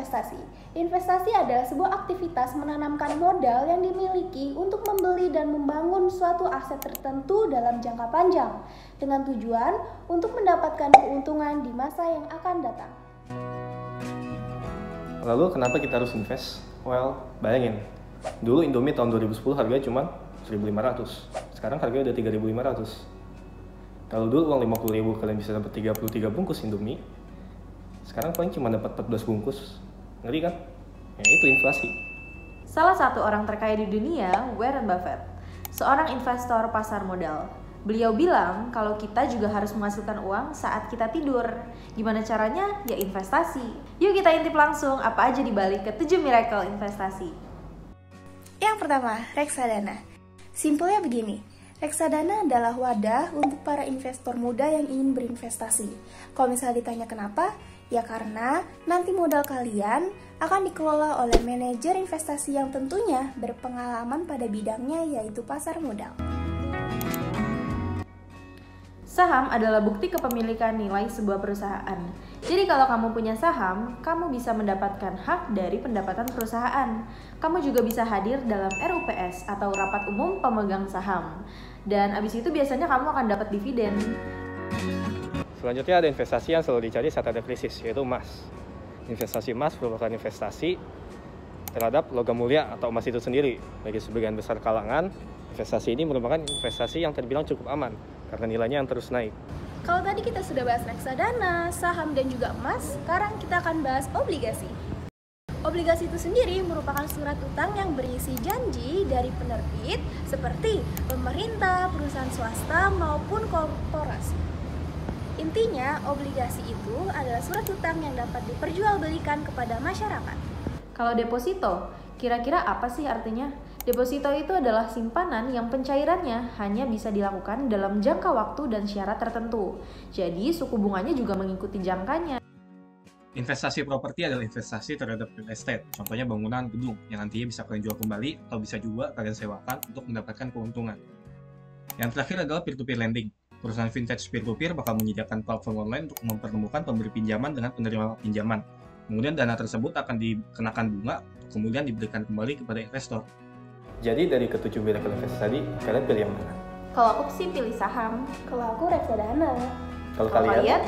investasi. Investasi adalah sebuah aktivitas menanamkan modal yang dimiliki untuk membeli dan membangun suatu aset tertentu dalam jangka panjang, dengan tujuan untuk mendapatkan keuntungan di masa yang akan datang. Lalu kenapa kita harus invest? Well, bayangin, dulu Indomie tahun 2010 harganya cuma 1.500, sekarang harganya udah 3.500. Kalau dulu uang 50.000 kalian bisa dapat 33 bungkus Indomie, sekarang paling cuma dapat 14 bungkus. Ngeri kan? Ya itu inflasi. Salah satu orang terkaya di dunia, Warren Buffett, seorang investor pasar modal. Beliau bilang kalau kita juga harus menghasilkan uang saat kita tidur. Gimana caranya? Ya investasi. Yuk kita intip langsung apa aja dibalik ke 7 miracle investasi. Yang pertama, reksadana. Simpelnya begini, reksadana adalah wadah untuk para investor muda yang ingin berinvestasi. Kalau misalnya ditanya kenapa, ya karena nanti modal kalian akan dikelola oleh manajer investasi yang tentunya berpengalaman pada bidangnya, yaitu pasar modal. Saham adalah bukti kepemilikan nilai sebuah perusahaan. Jadi kalau kamu punya saham, kamu bisa mendapatkan hak dari pendapatan perusahaan. Kamu juga bisa hadir dalam RUPS atau Rapat Umum Pemegang Saham. Dan abis itu biasanya kamu akan dapat dividen. Selanjutnya ada investasi yang selalu dicari saat ada krisis, yaitu emas. Investasi emas merupakan investasi terhadap logam mulia atau emas itu sendiri. Bagi sebagian besar kalangan, investasi ini merupakan investasi yang terbilang cukup aman karena nilainya yang terus naik. Kalau tadi kita sudah bahas reksadana, saham, dan juga emas, sekarang kita akan bahas obligasi. Obligasi itu sendiri merupakan surat utang yang berisi janji dari penerbit seperti pemerintah, perusahaan swasta, maupun korporasi. Intinya, obligasi itu adalah surat utang yang dapat diperjualbelikan kepada masyarakat. Kalau deposito, kira-kira apa sih artinya? Deposito itu adalah simpanan yang pencairannya hanya bisa dilakukan dalam jangka waktu dan syarat tertentu. Jadi, suku bunganya juga mengikuti jangkanya. Investasi properti adalah investasi terhadap real estate, contohnya bangunan gedung yang nantinya bisa kalian jual kembali atau bisa juga kalian sewakan untuk mendapatkan keuntungan. Yang terakhir adalah peer-to-peer lending. Perusahaan vintage peer-to-peer bakal menyediakan platform online untuk mempertemukan pemberi pinjaman dengan penerima pinjaman. Kemudian dana tersebut akan dikenakan bunga, kemudian diberikan kembali kepada investor. Jadi dari ketujuh miracle investasi tadi, kalian pilih yang mana? Kalau aku sih pilih saham. Kalau aku reksadana. Kalau Kalau kalian? kalian?